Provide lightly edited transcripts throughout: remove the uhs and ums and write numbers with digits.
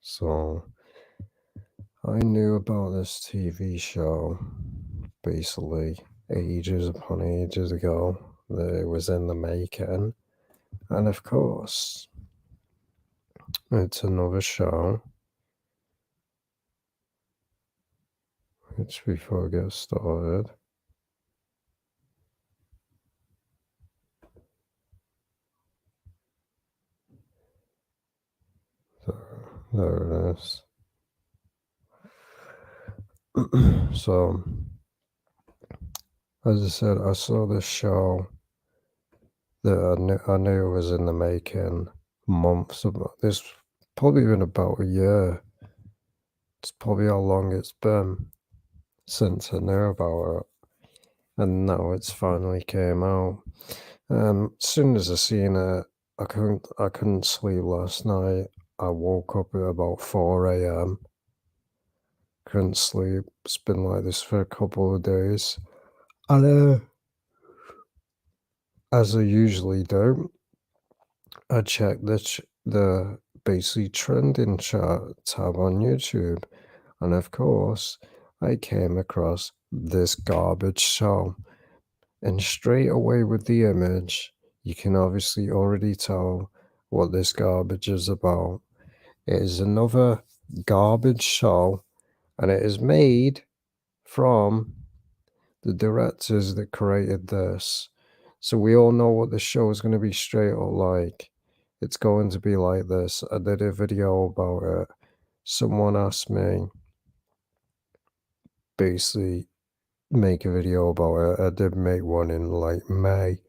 So I knew about this TV show basically ages upon ages ago that it was in the making. And of course, it's another show, which before I get started, there it is. So, as I said, I saw this show that I knew was in the making months ago. This probably been about a year. It's probably how long it's been since I knew about it, and now it's finally came out. As soon as I seen it, I couldn't sleep last night. I woke up at about 4 a.m. Couldn't sleep. It's been like this for a couple of days. And as I usually do, I checked the basically trending chart tab on YouTube, and of course, I came across this garbage show. And straight away with the image, you can obviously already tell what this garbage is about. It is another garbage show, and it is made from the directors that created this. So we all know what the show is going to be straight up like. It's going to be like this. I did a video about it. Someone asked me basically make a video about it. I did make one in like May.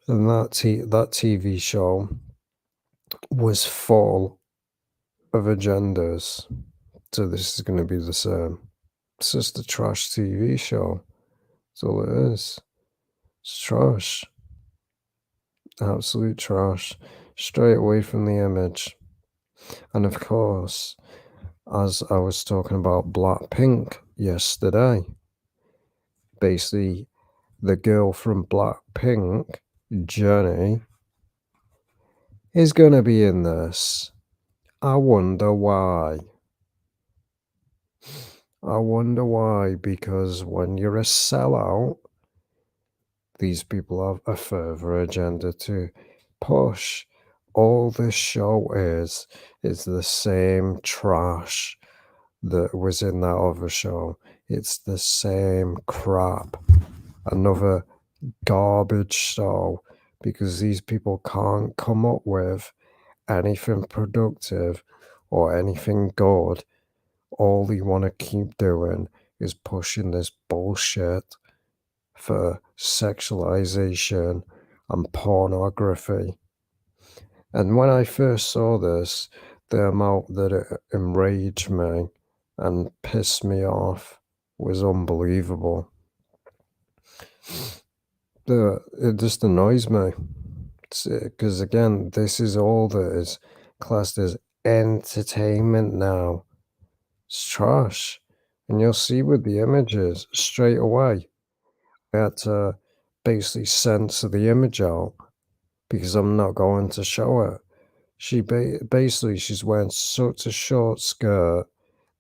And that TV show was full of agendas. So this is going to be the same. It's just a trash TV show. That's all it is. It's trash. Absolute trash. Straight away from the image. And of course, as I was talking about Blackpink yesterday, basically the girl from Blackpink, Jenny, is going to be in this. I wonder why. I wonder why, because when you're a sellout, these people have a further agenda to push. All this show is the same trash that was in that other show. It's the same crap. Another garbage show because these people can't come up with anything productive or anything good. All they want to keep doing is pushing this bullshit for sexualization and pornography. And when I first saw this, the amount that it enraged me and pissed me off was unbelievable. It just annoys me. Because again, this is all that is classed as entertainment now. It's trash. And you'll see with the images straight away. I had to basically censor the image out because I'm not going to show it. Basically she's wearing such a short skirt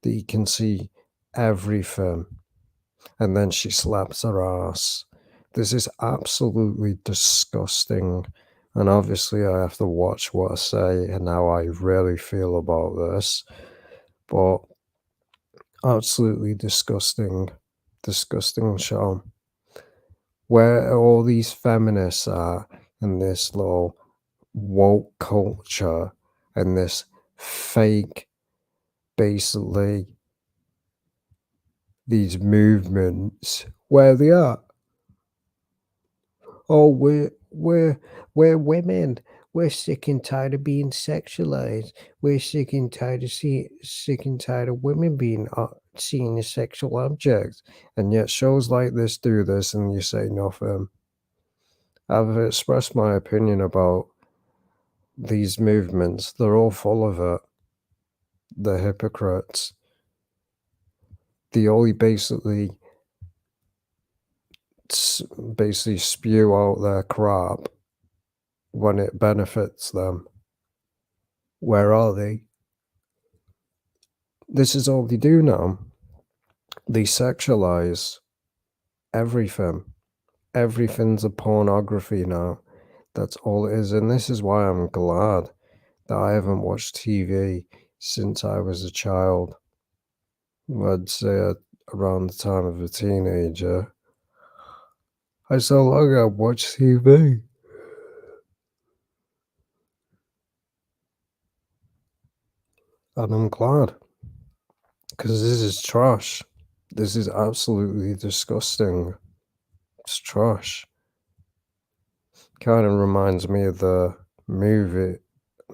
that you can see everything, and then she slaps her ass. This is absolutely disgusting, and obviously I have to watch what I say and how I really feel about this. But absolutely disgusting, disgusting show. Where all these feminists are in this little woke culture and this fake, basically, these movements, where they are. Oh, we're women. We're sick and tired of being sexualized. We're sick and tired of women being seen as sexual objects. And yet shows like this do this, and you say nothing. I've expressed my opinion about these movements. They're all full of it. They're hypocrites. They only basically basically spew out their crap when it benefits them. Where are they? This is all they do now. They sexualize everything. Everything's a pornography now. That's all it is. And this is why I'm glad that I haven't watched TV since I was a child. I'd say around the time of a teenager. I so long I watched TV. And I'm glad. Because this is trash. This is absolutely disgusting. It's trash. Kind of reminds me of the movie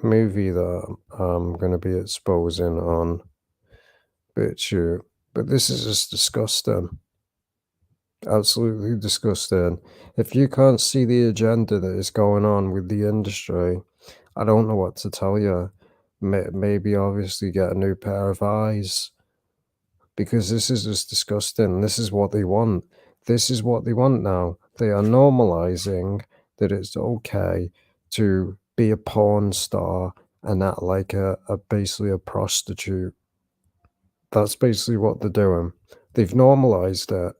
that I'm going to be exposing on BitChute. But this is just disgusting. Absolutely disgusting. If you can't see the agenda that is going on with the industry, I don't know what to tell you. Maybe obviously get a new pair of eyes because this is just disgusting. This is what they want. This is what they want now. They are normalizing that it's okay to be a porn star and act like a basically a prostitute. That's basically what they're doing. They've normalized it.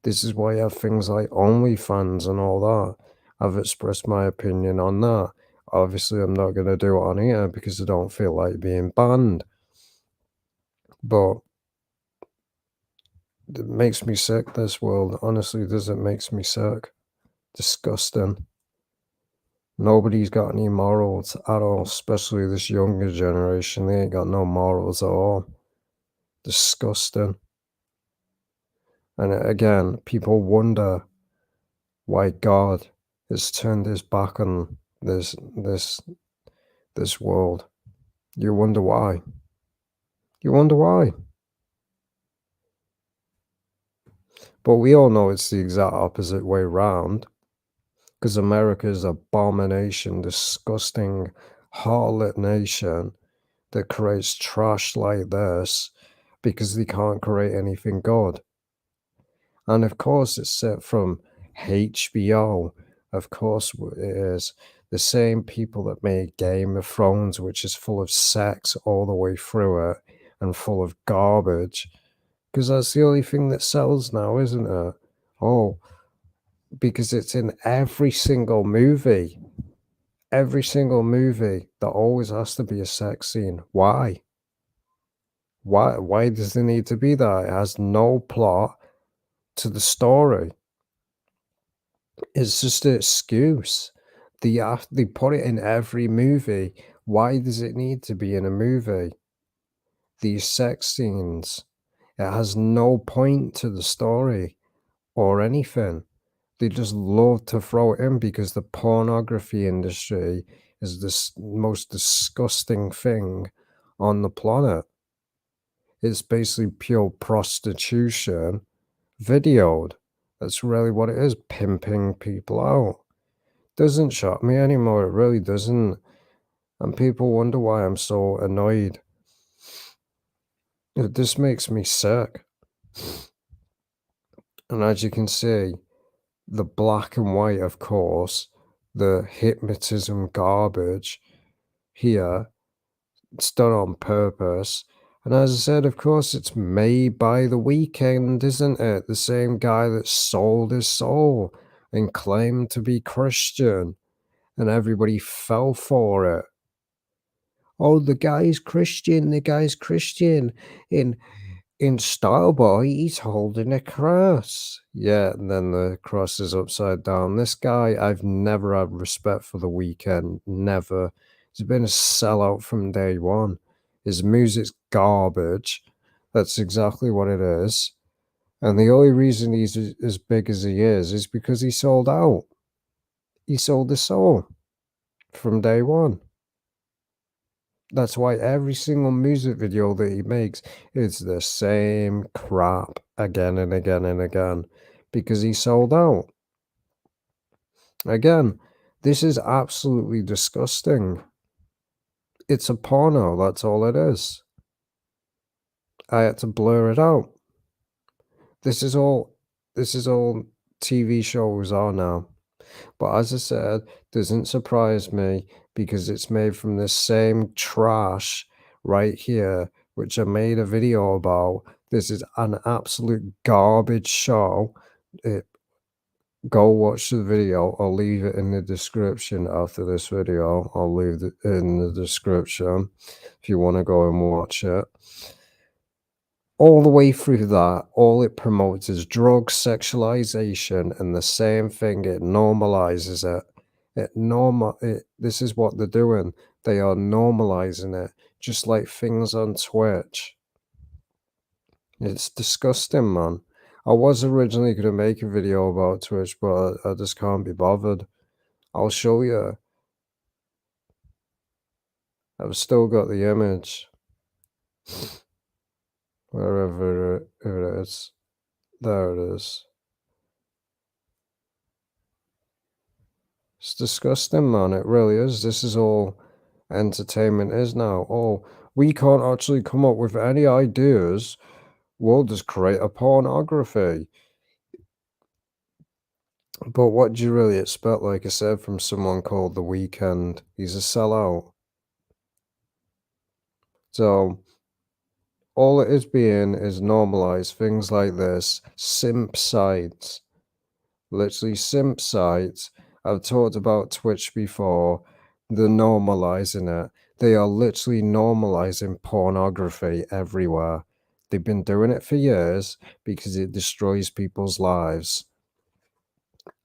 This is why you have things like OnlyFans and all that. I've expressed my opinion on that. Obviously, I'm not going to do it on here because I don't feel like being banned. But it makes me sick, this world. Honestly, does it makes me sick. Disgusting. Nobody's got any morals at all, especially this younger generation. They ain't got no morals at all. Disgusting. And again, people wonder why God has turned his back on this world. You wonder why. You wonder why. But we all know it's the exact opposite way round. Because America is an abomination, disgusting, harlot nation that creates trash like this because they can't create anything good. And of course, it's set from HBO. Of course, it is. The same people that made Game of Thrones, which is full of sex all the way through it and full of garbage. Because that's the only thing that sells now, isn't it? Oh, because it's in every single movie. Every single movie, there always has to be a sex scene. Why? Why does there need to be that? It has no plot to the story. It's just an excuse. They put it in every movie. Why does it need to be in a movie? These sex scenes. It has no point to the story or anything. They just love to throw it in because the pornography industry is the most disgusting thing on the planet. It's basically pure prostitution videoed. That's really what it is, pimping people out. Doesn't shock me anymore, it really doesn't. And people wonder why I'm so annoyed. It just makes me sick. And as you can see, the black and white, of course, the hypnotism garbage here, it's done on purpose. And as I said, of course, it's made by the Weeknd, isn't it? The same guy that sold his soul and claimed to be Christian, and everybody fell for it. Oh, the guy's Christian. In Starboy, he's holding a cross. Yeah, and then the cross is upside down. This guy, I've never had respect for the Weeknd. Never. He's been a sellout from day one. His music's garbage. That's exactly what it is. And the only reason he's as big as he is because he sold out. He sold his soul from day one. That's why every single music video that he makes is the same crap again and again and again because he sold out. Again, this is absolutely disgusting. It's a porno, that's all it is. I had to blur it out. This is all TV shows are now. But as I said, doesn't surprise me because it's made from the same trash right here, which I made a video about. This is an absolute garbage show. It, go watch the video. I'll leave it in the description after this video. I'll leave it in the description if you want to go and watch it. All the way through that, all it promotes is drug sexualization, and the same thing, it normalizes it. This is what they're doing. They are normalizing it, just like things on Twitch. It's disgusting, man. I was originally gonna make a video about Twitch, but I just can't be bothered. I'll show you. I've still got the image, wherever it is. There it is. It's disgusting, man. It really is. This is all entertainment is now. Oh, we can't actually come up with any ideas. We'll just create a pornography. But what do you really expect, like I said, from someone called The Weeknd? He's a sellout. So all it is being is normalize things like this. Simp sites. Literally simp sites. I've talked about Twitch before. They're normalizing it. They are literally normalizing pornography everywhere. They've been doing it for years because it destroys people's lives.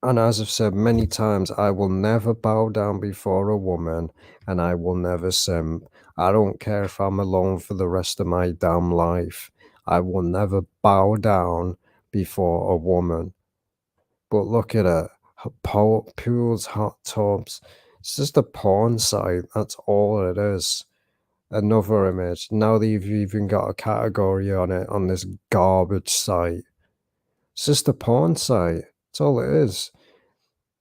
And as I've said many times, I will never bow down before a woman and I will never simp. I don't care if I'm alone for the rest of my damn life. I will never bow down before a woman. But look at it. Pools, hot tubs. It's just a porn site. That's all it is. Another image. Now they've even got a category on it on this garbage site. It's just a porn site. That's all it is.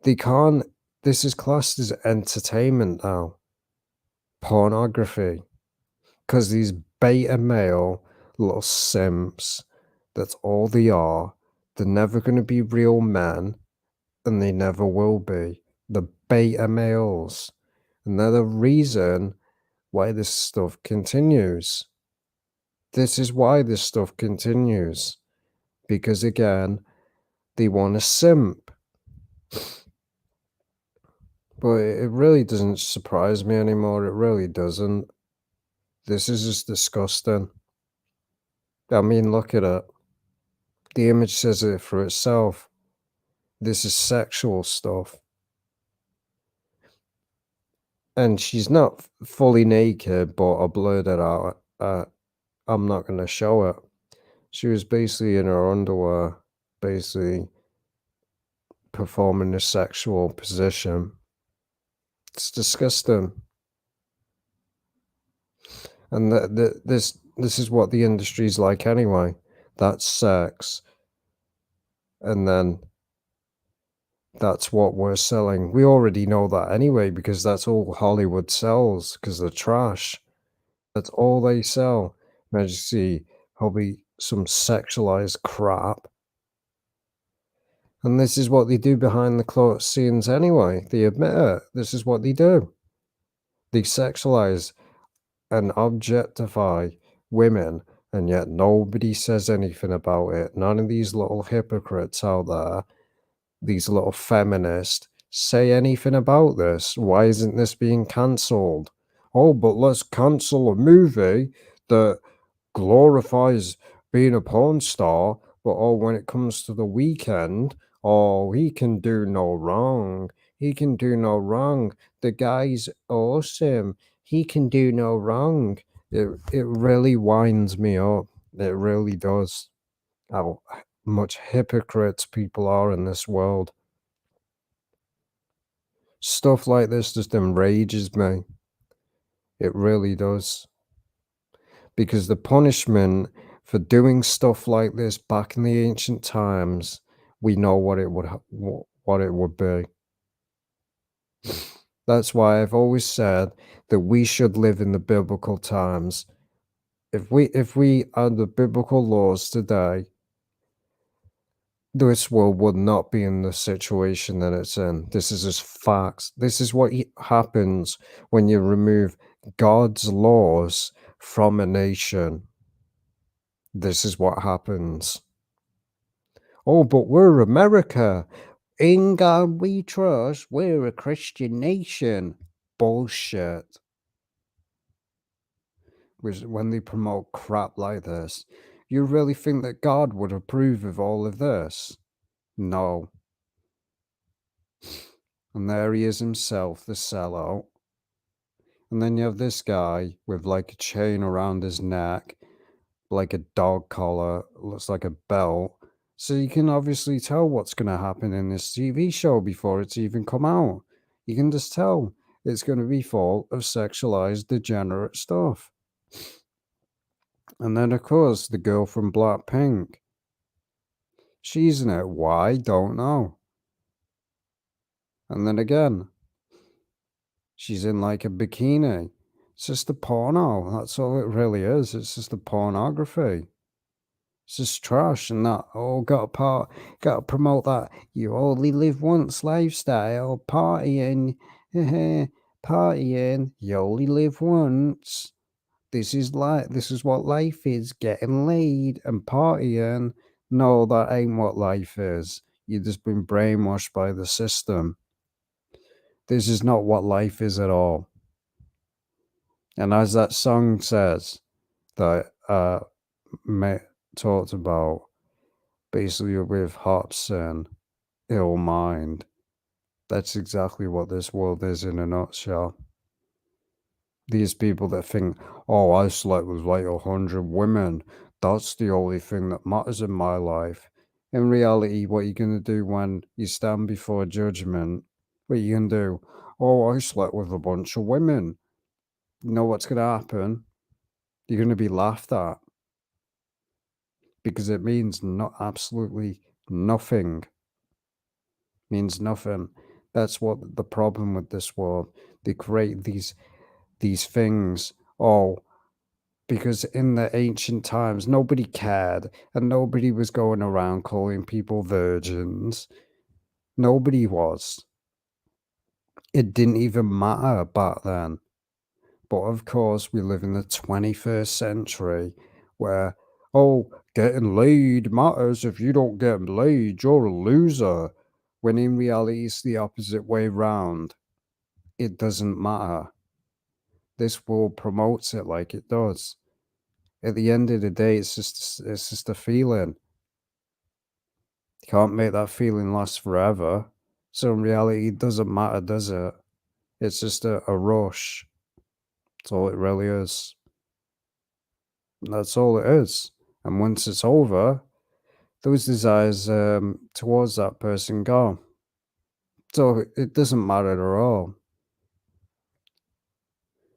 They can't. This is classed as entertainment now. Pornography. Because these beta male little simps, that's all they are. They're never going to be real men. And they never will be. The beta males. And they're the reason why this stuff continues. This is why this stuff continues. Because again, they want to simp. But it really doesn't surprise me anymore. It really doesn't. This is just disgusting. I mean, look at it. The image says it for itself. This is sexual stuff. And she's not fully naked, but I blurred it out. I'm not going to show it. She was basically in her underwear, basically performing a sexual position. It's disgusting. And this is what the industry's like anyway. That's sex. And then that's what we're selling. We already know that anyway because that's all Hollywood sells because they're trash. That's all they sell. And as you see, probably some sexualized crap. And this is what they do behind the closed scenes anyway. They admit it. This is what they do. They sexualize and objectify women, and yet nobody says anything about it. None of these little hypocrites out there, these little feminists, say anything about this. Why isn't this being cancelled? Oh, but let's cancel a movie that glorifies being a porn star, but oh, when it comes to The Weekend, oh, he can do no wrong. He can do no wrong. The guy's awesome. He can do no wrong. It really winds me up. It really does. How much hypocrites people are in this world. Stuff like this just enrages me. It really does. Because the punishment for doing stuff like this back in the ancient times, we know what it would what it would be. That's why I've always said that we should live in the biblical times. If we had the biblical laws today, This world would not be in the situation that it's in. This is just facts. This is what happens when you remove God's laws from a nation. This is what happens. Oh, but we're America. In God we trust. We're a Christian nation. Bullshit. When they promote crap like this, you really think that God would approve of all of this? No. And there he is himself, the sellout. And then you have this guy with like a chain around his neck, like a dog collar, looks like a belt. So you can obviously tell what's going to happen in this TV show before it's even come out. You can just tell it's going to be full of sexualized, degenerate stuff. And then, of course, the girl from Blackpink. She's in it. Why? Don't know. And then again, she's in like a bikini. It's just a porno. That's all it really is. It's just a pornography. It's just trash and that. Oh, gotta promote that you only live once lifestyle, partying, partying. You only live once. This is what life is: getting laid and partying. No, that ain't what life is. You've just been brainwashed by the system. This is not what life is at all. And as that song says, that talked about basically with Hops and Ill Mind, that's exactly what this world is in a nutshell. These people that think, oh, I slept with like 100 women. That's the only thing that matters in my life. In reality, what you're going to do when you stand before judgment, what you can do, oh, I slept with a bunch of women. You know what's going to happen? You're going to be laughed at because it means not absolutely nothing. Means nothing. That's what the problem with this world. They create these things. Oh, because in the ancient times nobody cared and nobody was going around calling people virgins. Nobody was. It didn't even matter back then. But of course, we live in the 21st century where, oh, getting laid matters. If you don't get laid, you're a loser. When in reality, it's the opposite way round. It doesn't matter. This world promotes it like it does. At the end of the day, it's just a feeling. You can't make that feeling last forever. So in reality, it doesn't matter, does it? It's just a rush. That's all it really is. That's all it is. And once it's over, those desires towards that person go. So it doesn't matter at all.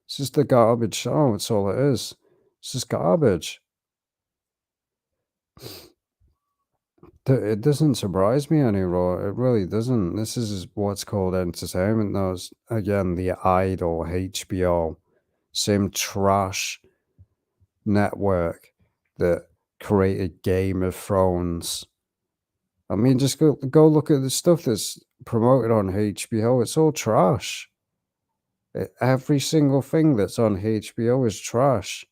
It's just a garbage show. That's all it is. It's just garbage. It doesn't surprise me anymore. It really doesn't. This is what's called entertainment. Those again, the Idol, HBO, same trash network that created Game of Thrones. I mean, just go look at the stuff that's promoted on HBO. It's all trash. Every single thing that's on HBO is trash.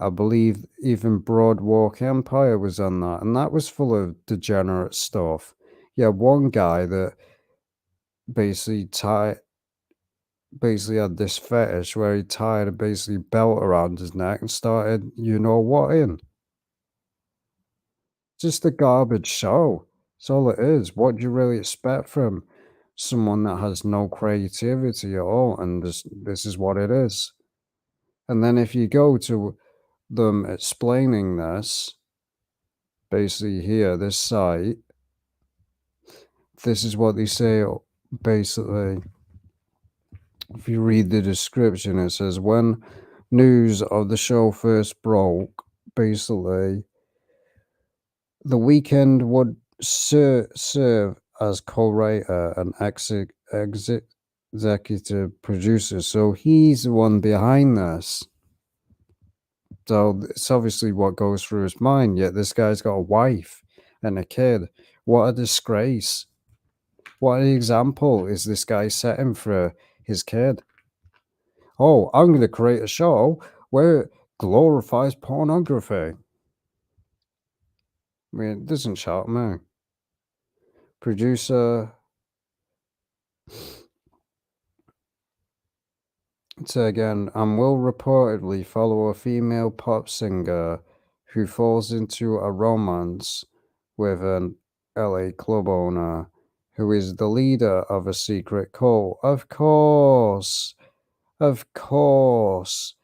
I believe even Broadwalk Empire was on that, and that was full of degenerate stuff. Yeah, one guy that basically basically had this fetish where he tied a basically belt around his neck and started, you know what, in. Just a garbage show. That's all it is. What do you really expect from someone that has no creativity at all? And this is what it is. And then if you go to them explaining this, basically here, this site, this is what they say basically. If you read the description, it says when news of the show first broke, basically, The Weeknd would serve as co-writer and executive producer, so he's the one behind this. So it's obviously what goes through his mind. Yet this guy's got a wife. and a kid. What a disgrace. What an example is this guy setting for his kid? Oh, I'm going to create a show where it glorifies pornography. I mean, it doesn't shock me. Producer. So again, and will reportedly follow a female pop singer who falls into a romance with an LA club owner who is the leader of a secret cult. Of course. Of course.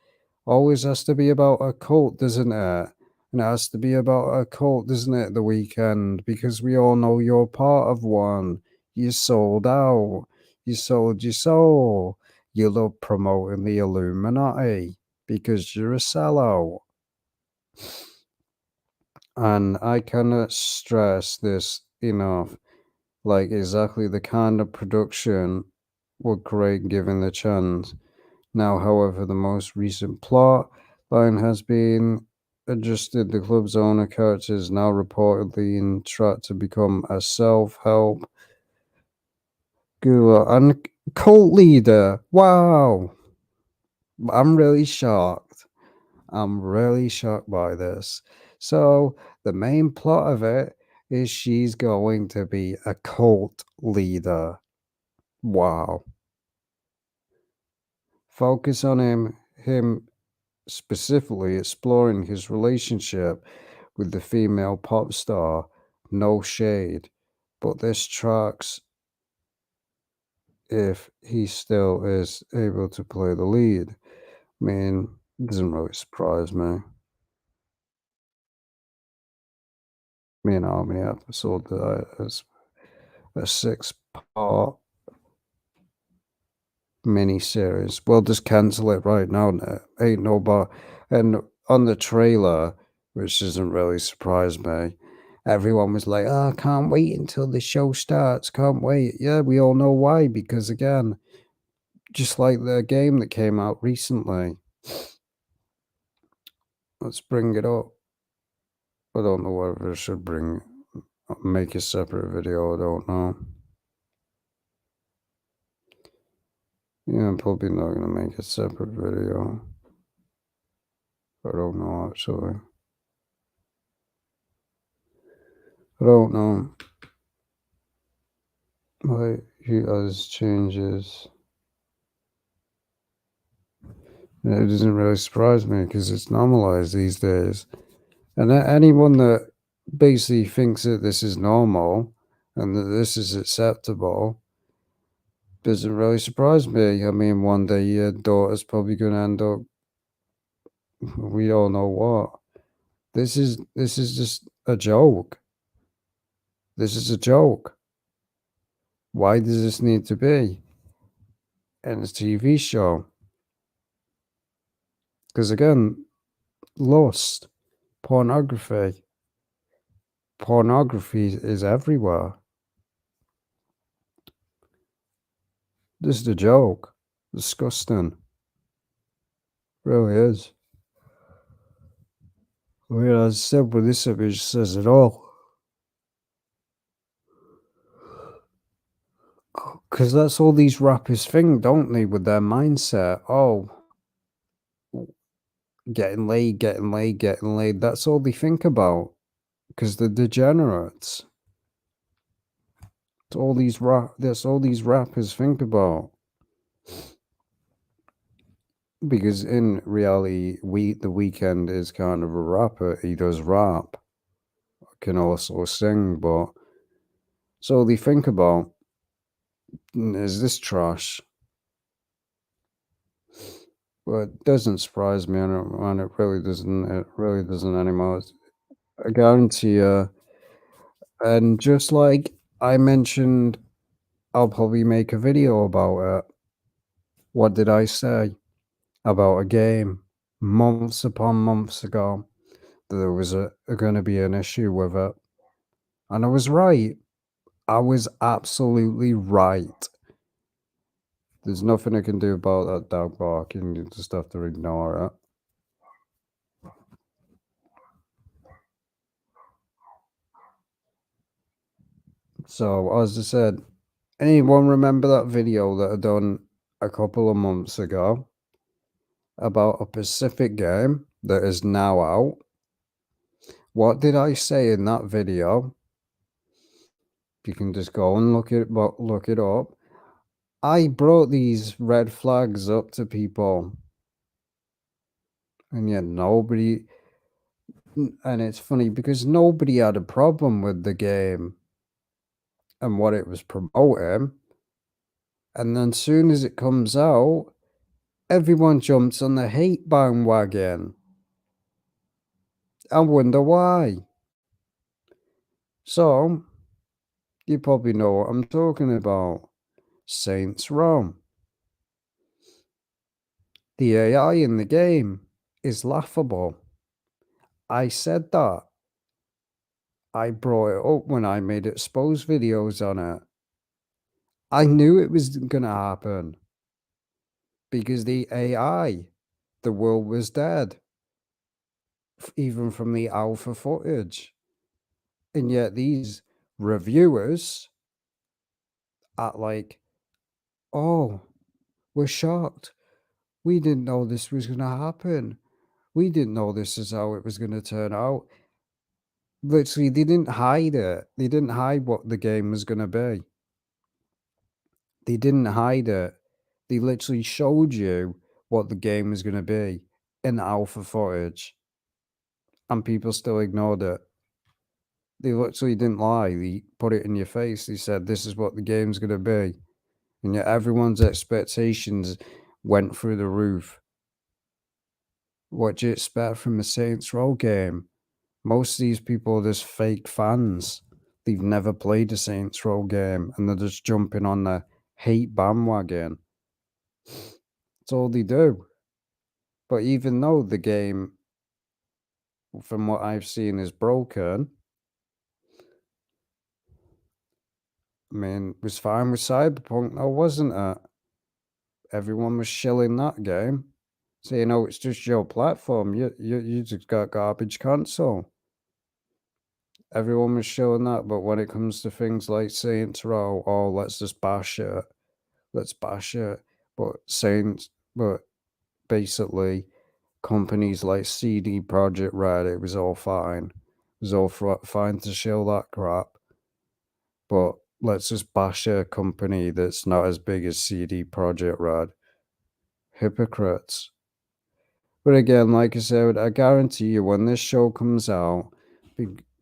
Always has to be about a cult, doesn't it? And it has to be about a cult, doesn't it, The Weeknd? Because we all know you're part of one. You sold out. You sold your soul. You love promoting the Illuminati because you're a sellout. And I cannot stress this enough. Like, exactly the kind of production would create given the chance. Now, however, the most recent plot line has been adjusted. The club's owner character is now reportedly in track to become a self-help guru and cult leader. Wow. I'm really shocked. I'm really shocked by this. So, the main plot of it is she's going to be a cult leader. Wow. Focus on him specifically exploring his relationship with the female pop star. No shade, but this tracks if he still is able to play the lead. I mean, it doesn't really surprise me. I mean, how many episodes is a 6-part mini-series. Well, just cancel it right now. Ain't no bar. And on the trailer, which doesn't really surprise me, everyone was like, "Oh, can't wait until the show starts. Can't wait." Yeah, we all know why. Because again, just like the game that came out recently, let's bring it up. I don't know whether I should make a separate video. I don't know. Yeah, I'm probably not gonna make a separate video. I don't know actually. I don't know. Like he has changes. It doesn't really surprise me because it's normalized these days. And anyone that basically thinks that this is normal and that this is acceptable doesn't really surprise me. I mean, one day your daughter's probably going to end up, we all know what. This is just a joke. This is a joke. Why does this need to be in a TV show? Because again, lust, pornography, pornography is everywhere. This is a joke. Disgusting. Really is. I mean, as I said, with this image says it all. Because that's all these rappers think, don't they, with their mindset? Oh, getting laid, getting laid, getting laid. That's all they think about. Because they're degenerates. That's all these rappers think about. Because in reality, The Weeknd is kind of a rapper. He does rap, can also sing, but so they think about is this trash? But it doesn't surprise me, and it really doesn't. It really doesn't anymore. I guarantee you. And just like I mentioned, I'll probably make a video about it. What did I say about a game months upon months ago that there was going to be an issue with it? And I was right. I was absolutely right. There's nothing I can do about that dog barking. You just have to ignore it. So, as I said, anyone remember that video that I done a couple of months ago about a Pacific game that is now out? What did I say in that video? You can just go and look it up. I brought these red flags up to people, and yet nobody. And it's funny because nobody had a problem with the game and what it was promoting. And then soon as it comes out, everyone jumps on the hate bandwagon. I wonder why. So, you probably know what I'm talking about. Saints Row. The AI in the game is laughable. I said that. I brought it up when I made expose videos on it. I knew it was going to happen because the AI, the world was dead, even from the alpha footage. And yet these reviewers are like, oh, we're shocked. We didn't know this was going to happen. We didn't know this is how it was going to turn out. Literally, they didn't hide it. They didn't hide what the game was going to be. They didn't hide it. They literally showed you what the game was going to be in alpha footage, and people still ignored it. They literally didn't lie. They put it in your face. They said, this is what the game's going to be. And yet everyone's expectations went through the roof. What do you expect from a Saints Row game? Most of these people are just fake fans. They've never played a Saints Row game, and they're just jumping on the hate bandwagon. That's all they do. But even though the game, from what I've seen, is broken, I mean, it was fine with Cyberpunk, though, wasn't it? Everyone was shilling that game, saying, "Oh, it's just your platform. You just got garbage console." Everyone was shilling that, but when it comes to things like Saints Row, oh, let's just bash it. Let's bash it. But basically, companies like CD Projekt Red, it was all fine. It was all fine to shill that crap. But let's just bash a company that's not as big as CD Projekt Red. Hypocrites. But again, like I said, I guarantee you when this show comes out,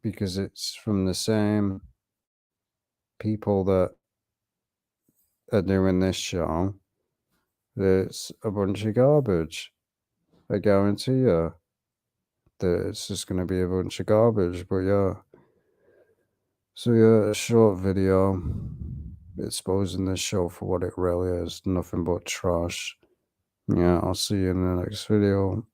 because it's from the same people that are doing this show, it's a bunch of garbage. I guarantee you that it's just going to be a bunch of garbage. But yeah. So yeah, a short video exposing this show for what it really is, nothing but trash. Yeah, I'll see you in the next video.